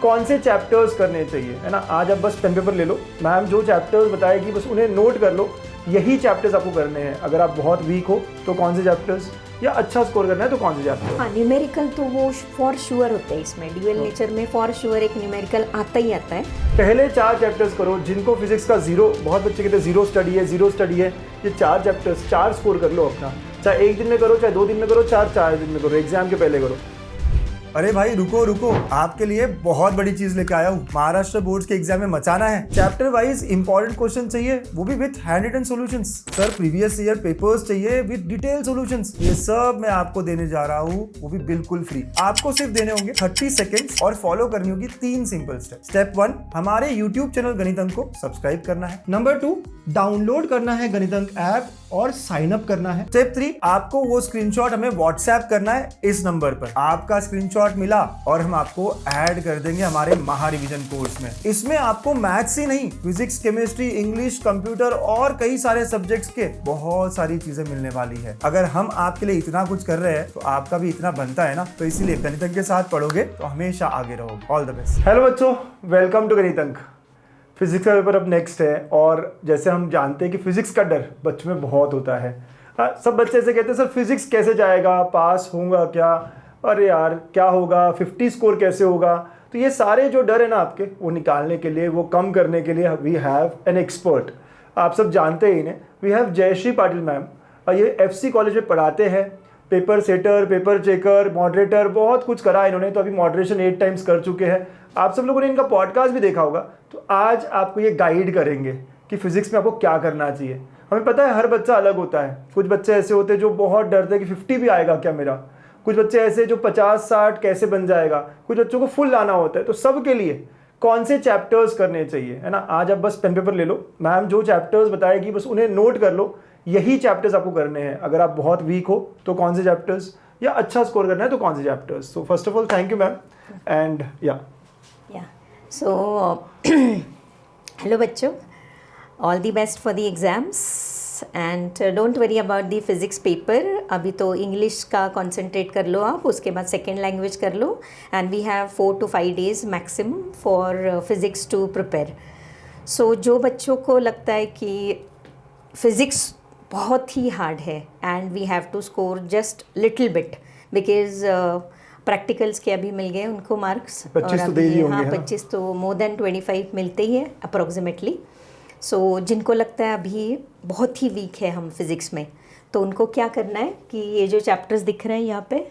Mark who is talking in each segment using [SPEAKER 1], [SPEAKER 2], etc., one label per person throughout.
[SPEAKER 1] कौन से चैप्टर्स करने चाहिए, है ना। आज आप बस पेन पेपर ले लो, मैम जो चैप्टर्स बताएगी बस उन्हें नोट कर लो, यही चैप्टर्स आपको करने हैं। अगर आप बहुत वीक हो तो कौन से चैप्टर्स, या अच्छा स्कोर करना है तो कौन से चैप्टर।
[SPEAKER 2] हाँ, न्यूमेरिकल तो वो फॉर श्योर होते हैं, इसमें ड्यूअल नेचर में फॉर श्योर एक न्यूमेरिकल आता ही आता है।
[SPEAKER 1] पहले 4 चैप्टर्स करो, जिनको फिजिक्स का जीरो, बहुत बच्चे कहते हैं जीरो स्टडी है, ये 4 चैप्टर्स 4 स्कोर कर लो अपना, चाहे 1 दिन में करो, चाहे 2 दिन में करो, 4 दिन में करो, एग्जाम के पहले करो।
[SPEAKER 3] अरे भाई रुको, आपके लिए बहुत बड़ी चीज लेके आया हूँ। महाराष्ट्र बोर्ड के एग्जाम में मचाना है। चैप्टर वाइज इंपॉर्टेंट क्वेश्चन चाहिए, वो भी with hand written solutions. Sir previous year papers चाहिए विद डिटेल सॉल्यूशंस। ये सब मैं आपको देने जा रहा हूँ, वो भी बिल्कुल फ्री। आपको सिर्फ देने होंगे 30 सेकेंड्स और फॉलो करनी होगी 3 सिंपल स्टेप। स्टेप 1, हमारे यूट्यूब चैनल गणित अंक को सब्सक्राइब करना है। नंबर 2, डाउनलोड करना है गणित अंक ऐप और साइन अप करना है। स्टेप 3, आपको वो स्क्रीनशॉट हमें व्हाट्सएप करना है इस नंबर पर। आपका स्क्रीनशॉट मिला और हम आपको ऐड कर देंगे हमारे महा रिवीजन कोर्स में। इसमें आपको मैथ्स ही नहीं, फिजिक्स, केमिस्ट्री, इंग्लिश, कंप्यूटर और कई सारे सब्जेक्ट्स के बहुत सारी चीजें मिलने वाली है। अगर हम आपके लिए इतना कुछ कर रहे हैं तो आपका भी इतना बनता है ना, तो इसीलिए गणित अंक के साथ पढ़ोगे तो हमेशा आगे रहोगे। All the best.
[SPEAKER 1] हेलो बच्चों, वेलकम टू गणित अंक। फिजिक्स का पेपर अब नेक्स्ट है, और जैसे हम जानते हैं कि फिजिक्स का डर बच्चों में बहुत होता है। सब बच्चे ऐसे कहते हैं सर फिजिक्स कैसे जाएगा, पास होऊंगा क्या, अरे यार क्या होगा, 50 स्कोर कैसे होगा। तो ये सारे जो डर है ना आपके, वो निकालने के लिए, वो कम करने के लिए वी हैव एन एक्सपर्ट। आप सब जानते ही इन्हें, we have Jayashri Patil ma'am. ये FC कॉलेज में पढ़ाते हैं, paper setter, paper checker, moderator, बहुत कुछ करा इन्होंने। तो अभी मॉडरेशन 8 टाइम्स कर चुके हैं। आप सब लोगों ने इनका पॉडकास्ट भी देखा होगा। तो आज आपको ये गाइड करेंगे कि फिजिक्स में आपको क्या करना चाहिए। हमें पता है हर बच्चा अलग होता है। कुछ बच्चे ऐसे होते हैं जो बहुत डरते हैं कि 50 भी आएगा क्या मेरा। कुछ बच्चे ऐसे जो 50-60 कैसे बन जाएगा। कुछ बच्चों को फुल लाना होता है। तो सबके लिए कौन से चैप्टर्स करने चाहिए, है ना। आज आप बस पेन पेपर ले लो, मैम जो चैप्टर्स बताएगी बस उन्हें नोट कर लो, यही चैप्टर्स आपको करने हैं। अगर आप बहुत वीक हो तो कौन से चैप्टर्स, या अच्छा स्कोर करना है तो कौन से chapters. So first of all thank you ma'am, and
[SPEAKER 2] so hello बच्चों, all the best for the exams and don't worry about the physics paper. अभी तो इंग्लिश का कंसंट्रेट कर लो आप, उसके बाद सेकेंड लैंग्वेज कर लो, and we have 4 to 5 days maximum for physics to prepare. So जो बच्चों को लगता है कि फ़िज़िक्स बहुत ही हार्ड है and we have to score just little bit, because practicals के अभी मिल गए उनको मार्क्स,
[SPEAKER 1] 25 तो दे ही होंगे।
[SPEAKER 2] हाँ 25 तो मोर देन 25 मिलते ही है अप्रॉक्सीमेटली। सो जिनको लगता है अभी बहुत ही वीक है हम फिज़िक्स में, तो उनको क्या करना है कि ये जो चैप्टर्स दिख रहे हैं यहाँ पे,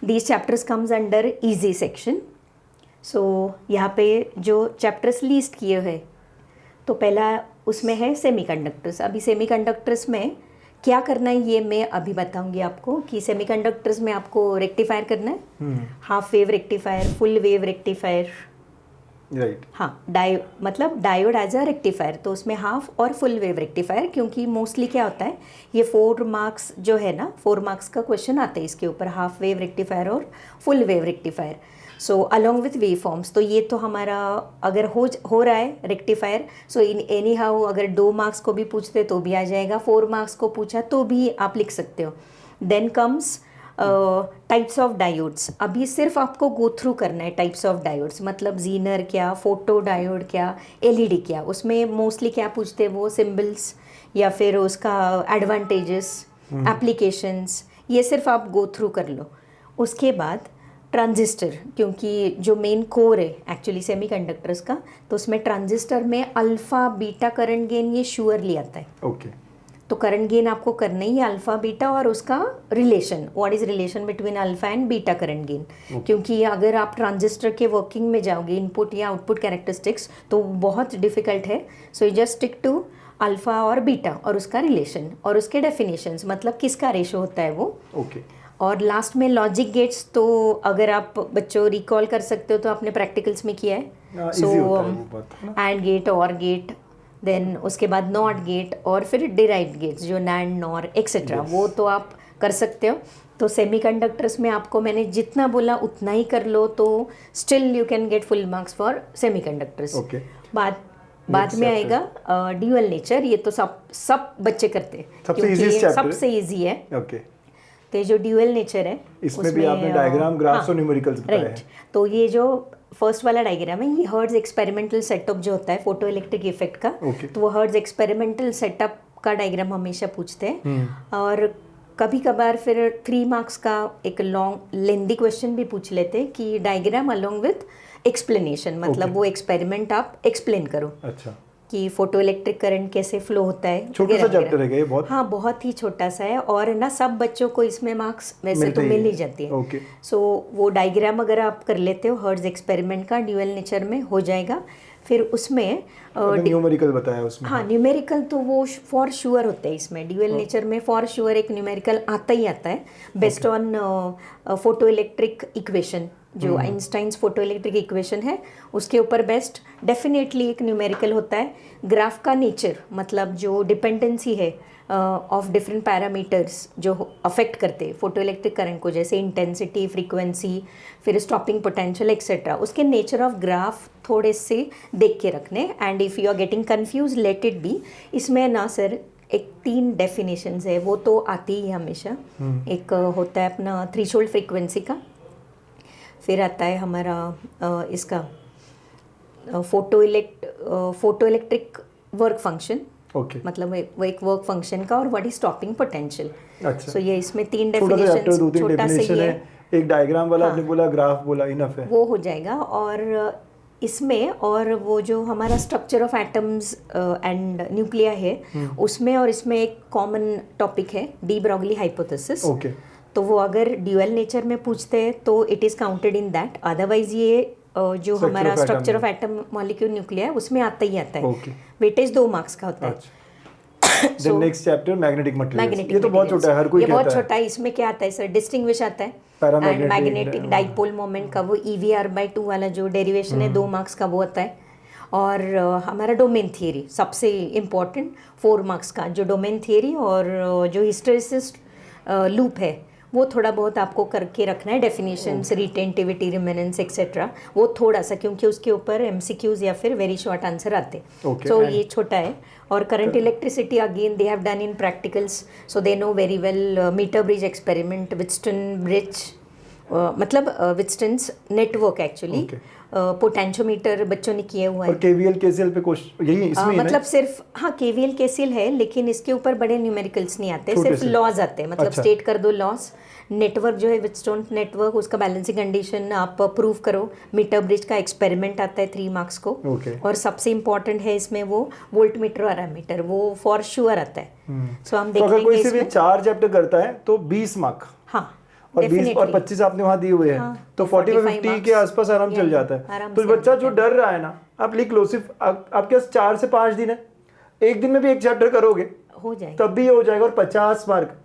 [SPEAKER 2] these chapters comes under easy section. So यहाँ पे जो चैप्टर्स लिस्ट किए हैं, तो पहला उसमें है सेमीकंडक्टर्स। अभी सेमीकंडक्टर्स में क्या करना है ये मैं अभी बताऊंगी आपको, कि सेमीकंडक्टर्स में आपको रेक्टिफायर करना है, half wave rectifier, full wave rectifier,
[SPEAKER 1] right.
[SPEAKER 2] हाँ, मतलब डायोड एज अ रेक्टिफायर, तो उसमें हाफ और फुल वेव रेक्टिफायर, क्योंकि मोस्टली क्या होता है ये 4 मार्क्स जो है ना, 4 मार्क्स का क्वेश्चन आता है इसके ऊपर, हाफ वेव रेक्टिफायर और full wave rectifier. So along with wave forms, तो ये तो हमारा अगर हो रहा है rectifier, so in any how अगर 2 मार्क्स को भी पूछते तो भी आ जाएगा, 4 मार्क्स को पूछा तो भी आप लिख सकते हो। Then comes types of diodes. अभी सिर्फ आपको गो थ्रू करना है टाइप्स ऑफ डायोड्स, मतलब जीनर क्या, फोटो डायोड क्या, एलईडी क्या। उसमें मोस्टली क्या पूछते हैं वो सिंबल्स या फिर उसका एडवांटेजेस, एप्लीकेशंस, ये सिर्फ आप गो थ्रू कर लो। उसके बाद ट्रांजिस्टर, क्योंकि जो मेन कोर है एक्चुअली सेमीकंडक्टर्स का, तो उसमें ट्रांजिस्टर में अल्फ़ा बीटा करंट गेन ये श्योरली आता है।
[SPEAKER 1] ओके।
[SPEAKER 2] तो करंट गेन आपको करना ही है अल्फ़ा बीटा, और उसका relation, what is relation between alpha and beta current gain. क्योंकि अगर आप ट्रांजिस्टर के वर्किंग में जाओगे, इनपुट या आउटपुट कैरेक्टरिस्टिक्स, तो बहुत डिफ़िकल्ट है। So you just stick to alpha और बीटा और उसका रिलेशन और उसके डेफिनेशंस, मतलब किसका रेशो होता है वो।
[SPEAKER 1] ओके।
[SPEAKER 2] और लास्ट में लॉजिक गेट्स, तो अगर आप बच्चों रिकॉल कर सकते हो तो आपने प्रैक्टिकल्स में किया है। सो एंड गेट, और गेट, देन उसके बाद नॉट गेट, और फिर डिराइव्ड गेट्स जो नैंड, नॉर एक्सेट्रा, वो तो आप कर सकते हो। तो सेमीकंडक्टर्स में आपको मैंने जितना बोला उतना ही कर लो, तो still you can get full marks for semiconductors. बाद में आएगा ड्यूअल नेचर। ये तो सब बच्चे करते हैं क्योंकि सबसे ईजी है।
[SPEAKER 1] ओके।
[SPEAKER 2] तो ये जो ड्यूअल नेचर है
[SPEAKER 1] इसमें भी आपने डायग्राम, ग्राफ्स और न्यूमेरिकल्स बताए हैं।
[SPEAKER 2] तो ये जो फर्स्ट वाला डायग्राम है, ये हर्ट्ज एक्सपेरिमेंटल सेटअप जो होता है फोटो इलेक्ट्रिक इफेक्ट का,
[SPEAKER 1] Okay.
[SPEAKER 2] तो वो हर्ट्ज एक्सपेरिमेंटल सेटअप का डायग्राम हमेशा पूछते हैं। और कभी कभार फिर 3 मार्क्स का एक लॉन्ग लेंदी क्वेश्चन भी पूछ लेते हैं कि डायग्राम अलोंग विथ एक्सप्लेनेशन, मतलब
[SPEAKER 1] Okay.
[SPEAKER 2] वो एक्सपेरिमेंट आप एक्सप्लेन करो
[SPEAKER 1] अच्छा,
[SPEAKER 2] कि फोटो इलेक्ट्रिक करंट कैसे फ्लो होता है।
[SPEAKER 1] छोटा सा
[SPEAKER 2] वगैरह
[SPEAKER 1] चैप्टर है क्या ये? बहुत
[SPEAKER 2] हाँ, बहुत ही छोटा सा है, और ना सब बच्चों को इसमें मार्क्स वैसे
[SPEAKER 1] मिलते
[SPEAKER 2] तो
[SPEAKER 1] ही
[SPEAKER 2] मिल ही
[SPEAKER 1] हैं।
[SPEAKER 2] जाती है।
[SPEAKER 1] ओके।
[SPEAKER 2] सो वो डायग्राम अगर आप कर लेते हो हर्ट्ज एक्सपेरिमेंट का, ड्यूअल नेचर में हो जाएगा। फिर उसमें
[SPEAKER 1] न्यूमेरिकल बताया उसमें।
[SPEAKER 2] हाँ, न्यूमेरिकल तो वो फॉर श्योर होते हैं इसमें, ड्यूअल नेचर में फॉर श्योर एक न्यूमेरिकल आता ही आता है based on photo electric equation, जो आइंस्टाइन्स फोटो इलेक्ट्रिक इक्वेशन है उसके ऊपर बेस्ट डेफिनेटली एक न्यूमेरिकल होता है। ग्राफ का नेचर, मतलब जो डिपेंडेंसी है ऑफ डिफरेंट पैरामीटर्स जो अफेक्ट करते हैं फोटो इलेक्ट्रिक करंट को, जैसे इंटेंसिटी, फ्रीक्वेंसी, फिर स्टॉपिंग पोटेंशियल एक्सेट्रा, उसके नेचर ऑफ ग्राफ थोड़े से देख के रखने। And if you are getting confuse let it be. इसमें ना सर एक 3 डेफिनेशंस है, वो तो आती ही है हमेशा। एक होता है अपना थ्रेशोल्ड फ्रीक्वेंसी का, फिर आता है हमारा इसका photo electric work function,
[SPEAKER 1] okay.
[SPEAKER 2] मतलब वो एक वर्क फंक्शन का, और व्हाट इज स्टॉपिंग पोटेंशियल।
[SPEAKER 1] अच्छा,
[SPEAKER 2] सो ये इसमें 3
[SPEAKER 1] छोटा सा चैप्टर,
[SPEAKER 2] डेफिनेशंस,
[SPEAKER 1] 2-3
[SPEAKER 2] छोटा सा
[SPEAKER 1] डेफिनेशन
[SPEAKER 2] ही
[SPEAKER 1] है,
[SPEAKER 2] है,
[SPEAKER 1] एक डायग्राम वाला आपने बोला, ग्राफ बोला, इनफ है।
[SPEAKER 2] वो हो जाएगा। और इसमें और वो जो हमारा structure of atoms and nuclei है उसमें और इसमें एक कॉमन टॉपिक है, डी ब्रॉगली हाइपोथेसिस।
[SPEAKER 1] ओके।
[SPEAKER 2] तो वो अगर ड्यूअल नेचर में पूछते हैं तो it is counted in that, otherwise ये जो
[SPEAKER 1] Structure
[SPEAKER 2] हमारा
[SPEAKER 1] of atom
[SPEAKER 2] स्ट्रक्चर
[SPEAKER 1] है।
[SPEAKER 2] ऑफ एटम मॉलिक्यूल न्यूक्लिया है उसमें आता ही आता है।
[SPEAKER 1] ओके।
[SPEAKER 2] वेटेज 2 मार्क्स का होता है।
[SPEAKER 1] अच्छा, then next chapter magnetic materials.
[SPEAKER 2] Magnetic,
[SPEAKER 1] ये तो बहुत छोटा है, हर कोई
[SPEAKER 2] ये
[SPEAKER 1] कहता
[SPEAKER 2] बहुत
[SPEAKER 1] है।
[SPEAKER 2] छोटा है। इसमें क्या आता है सर, डिस्टिंग्विश आता है,
[SPEAKER 1] Paramagnetic,
[SPEAKER 2] मैग्नेटिक डाइपोल मोमेंट का वो EVR/2 वाला जो डेरिवेशन है 2 मार्क्स का वो आता है। और हमारा डोमेन थियरी सबसे इम्पोर्टेंट 4 मार्क्स का, जो डोमेन थियरी और जो हिस्टेरिसिस लूप है वो थोड़ा बहुत आपको करके रखना है, डेफिनेशंस, रिटेंटिविटी, रिमेनेंस एक्सेट्रा, वो थोड़ा सा, क्योंकि उसके ऊपर MCQs या फिर वेरी शॉर्ट आंसर आते।
[SPEAKER 1] Okay,
[SPEAKER 2] सो
[SPEAKER 1] and-
[SPEAKER 2] ये छोटा है। और current electricity again they have done in practicals, so they know very well. Meter bridge experiment, Wheatstone bridge, मतलब विटस्टन्स नेटवर्क एक्चुअली, पोटेंशियोमीटर बच्चों ने किया हुआ है।
[SPEAKER 1] और KVL KCL पे क्वेश्चन यही इसमें ही है ना?
[SPEAKER 2] मतलब सिर्फ हाँ KVL KCL है, लेकिन इसके ऊपर बड़े न्यूमेरिकल्स नहीं आते,
[SPEAKER 1] छोटे
[SPEAKER 2] सिर्फ
[SPEAKER 1] से।
[SPEAKER 2] लॉज आते हैं, मतलब
[SPEAKER 1] अच्छा।
[SPEAKER 2] स्टेट कर दो लॉस। नेटवर्क जो है विटस्टोन नेटवर्क, उसका बैलेंसिंग कंडीशन आप प्रूव करो। मीटर ब्रिज का एक्सपेरिमेंट आता है 3 मार्क्स को।
[SPEAKER 1] ओके।
[SPEAKER 2] और सबसे इम्पोर्टेंट है इसमें वो वोल्ट मीटर और एमीटर, वो फॉर श्योर आता है। सो हम
[SPEAKER 1] तो
[SPEAKER 2] देख
[SPEAKER 1] अगर कोई
[SPEAKER 2] लेंगे
[SPEAKER 1] सिर्फ
[SPEAKER 2] इसमें।
[SPEAKER 1] 4 चैप्टर करता है तो 20 मार्क,
[SPEAKER 2] हाँ,
[SPEAKER 1] और 20 और 25 आपने वहाँ दिए हुए हैं,
[SPEAKER 2] हाँ,
[SPEAKER 1] तो 40-50 के आसपास आराम चल जाता है।
[SPEAKER 2] आराम
[SPEAKER 1] तो
[SPEAKER 2] से
[SPEAKER 1] बच्चा
[SPEAKER 2] आराम
[SPEAKER 1] जो डर रहा है ना, आप लिख लो, सिर्फ आपके पास 4 से 5 दिन है, एक दिन में भी एक चैप्टर करोगे
[SPEAKER 2] हो जाएगा।
[SPEAKER 1] तब भी ये हो जाएगा। और 50 मार्क,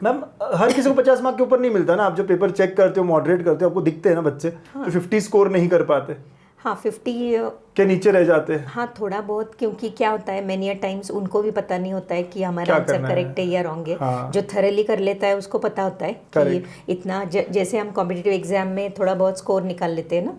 [SPEAKER 1] मैम हर किसी को 50 मार्क के ऊपर नहीं मिलता ना। आप जो पेपर चेक करते हो, मॉडरेट करते हो, आपको दिखते हैं ना बच्चे जो 50 स्कोर नहीं कर पाते,
[SPEAKER 2] हाँ 50
[SPEAKER 1] के नीचे रह जाते हैं।
[SPEAKER 2] हाँ थोड़ा बहुत, क्योंकि क्या होता है मेनी टाइम्स उनको भी पता नहीं होता है कि हमारा
[SPEAKER 1] क्या
[SPEAKER 2] आंसर
[SPEAKER 1] करना है।
[SPEAKER 2] करेक्ट है या रॉन्ग है।
[SPEAKER 1] हाँ।
[SPEAKER 2] जो थरली कर लेता है उसको पता होता है कि
[SPEAKER 1] Correct.
[SPEAKER 2] इतना जैसे हम कॉम्पिटिटिव एग्जाम में थोड़ा बहुत स्कोर निकाल लेते हैं ना,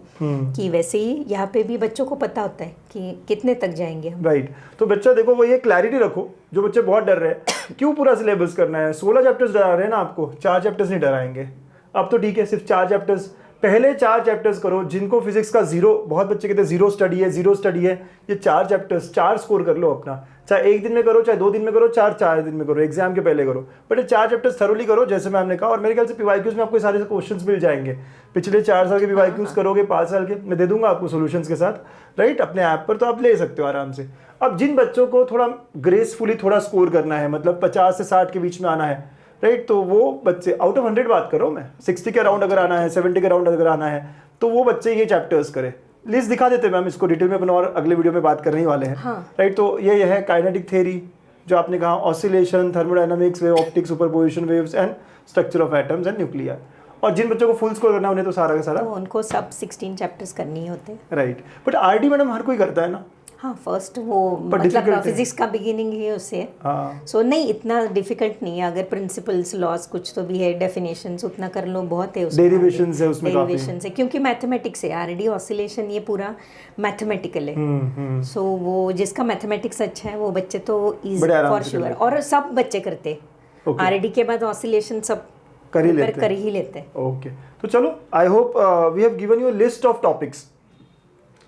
[SPEAKER 2] कि वैसे ही यहाँ पे भी बच्चों को पता होता है कि कितने तक जाएंगे हम।
[SPEAKER 1] राइट। तो बच्चा देखो, वो ये क्लैरिटी रखो, जो बच्चे बहुत डर रहे हैं क्यों पूरा सिलेबस करना है। 16 चैप्टर्स डरा रहे हैं ना आपको, 4 चैप्टर्स नहीं डराएंगे। अब तो ठीक है, सिर्फ 4 चैप्टर्स, पहले 4 चैप्टर्स करो। जिनको फिजिक्स का 0, बहुत बच्चे कहते हैं 0 स्टडी है, 0 स्टडी है, ये 4 चैप्टर्स 4 स्कोर कर लो अपना। चाहे एक दिन में करो, चाहे 2 दिन में करो, 4 दिन में करो, एग्जाम के पहले करो, बट ये 4 चैप्टर्स थरोली करो जैसे मैम ने कहा। और मेरे ख्याल से PYQs में आपको सारे क्वेश्चंस मिल जाएंगे। पिछले 4 साल के PYQs करोगे, 5 साल के मैं दे दूंगा आपको सोल्यूशंस के साथ, राइट, अपने ऐप पर, तो आप ले सकते हो आराम से। अब जिन बच्चों को थोड़ा ग्रेसफुली थोड़ा स्कोर करना है, मतलब 50 से 60 के बीच में आना है, राइट, तो वो बच्चे आउट ऑफ 100 बात करो, मैं 60 के अराउंड अगर आना है, 70 के अराउंड अगर आना है, तो वो बच्चे ये चैप्टर्स करें। लिस्ट दिखा देते हैं मैम, इसको डिटेल में अपन और अगले वीडियो में बात करने ही वाले हैं।
[SPEAKER 2] हाँ।
[SPEAKER 1] राइट, तो ये है काइनेटिक थ्योरी जो आपने कहा, oscillation, thermodynamics, wave optics, superposition waves and structure of atoms and nuclei. और जिन बच्चों को फुल स्कोर करना है उन्हें तो सारा का सारा,
[SPEAKER 2] तो उनको सब 16 चैप्टर्स करनी ही होते हैं।
[SPEAKER 1] राइट। बट RD मैडम हर कोई करता है ना।
[SPEAKER 2] हाँ फर्स्ट वो
[SPEAKER 1] difficult
[SPEAKER 2] मतलब
[SPEAKER 1] है।
[SPEAKER 2] फिजिक्स का बिगिनिंग ही उससे।
[SPEAKER 1] हाँ,
[SPEAKER 2] सो नहीं इतना डिफिकल्ट नहीं है, अगर प्रिंसिपल्स लॉज कुछ तो भी है, डेफिनेशंस उतना कर लो, बहुत है उसमें।
[SPEAKER 1] डेरिवेशंस है उसमें काफी।
[SPEAKER 2] डेरिवेशंस है, क्योंकि मैथमेटिक्स है, RD ऑसिलेशन ये पूरा मैथमेटिकल है। सो वो जिसका मैथमेटिक्स अच्छा है वो बच्चे तो इजी
[SPEAKER 1] बड़े आराम
[SPEAKER 2] फॉर
[SPEAKER 1] से कर
[SPEAKER 2] श्योर,
[SPEAKER 1] लेते
[SPEAKER 2] और सब बच्चे करते हैं।
[SPEAKER 1] Okay.
[SPEAKER 2] RD के बाद ऑसिलेशन सब
[SPEAKER 1] कर ही
[SPEAKER 2] प्रिपेयर
[SPEAKER 1] लेते
[SPEAKER 2] कर
[SPEAKER 1] हैं।
[SPEAKER 2] ही लेते हैं।
[SPEAKER 1] ओके, तो चलो, I hope we have given you list of topics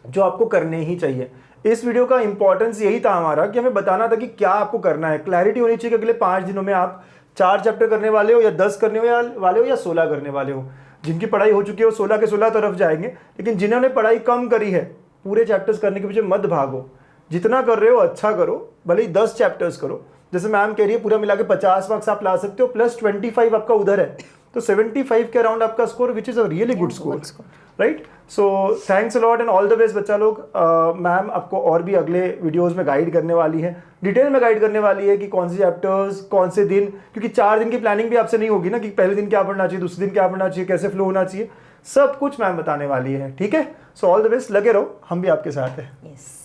[SPEAKER 1] जो आपको करने ही चाहिए। इस वीडियो का इंपॉर्टेंस यही था हमारा कि हमें बताना था कि क्या आपको करना है। क्लैरिटी होनी चाहिए कि अगले 5 दिनों में आप 4 चैप्टर करने वाले हो या 10 करने वाले हो या 16 करने वाले हो। जिनकी पढ़ाई हो चुकी है वो 16 के 16 तरफ जाएंगे, लेकिन जिन्होंने पढ़ाई कम करी है पूरे चैप्टर्स करने के पीछे मत भागो। जितना कर रहे हो अच्छा करो, भले ही 10 चैप्टर्स करो। जैसे मैम कह रही है पूरा मिला के 50 मार्क्स आप ला सकते हो, प्लस 25 आपका उधर है, तो 75 के अराउंड आपका score, which is a really good score, right. So thanks a lot and all the best बच्चा लोग। मैम आपको और भी अगले वीडियोस में गाइड करने वाली है, डिटेल में गाइड करने वाली है कि कौन से चैप्टर्स कौन से दिन, क्योंकि 4 दिन की प्लानिंग भी आपसे नहीं होगी ना कि पहले दिन क्या पढ़ना चाहिए, दूसरे दिन क्या पढ़ना चाहिए, कैसे फ्लो होना चाहिए, सब कुछ मैम बताने वाली है, ठीक है। सो ऑल द बेस्ट, लगे रहो, हम भी आपके साथ हैं।
[SPEAKER 2] यस।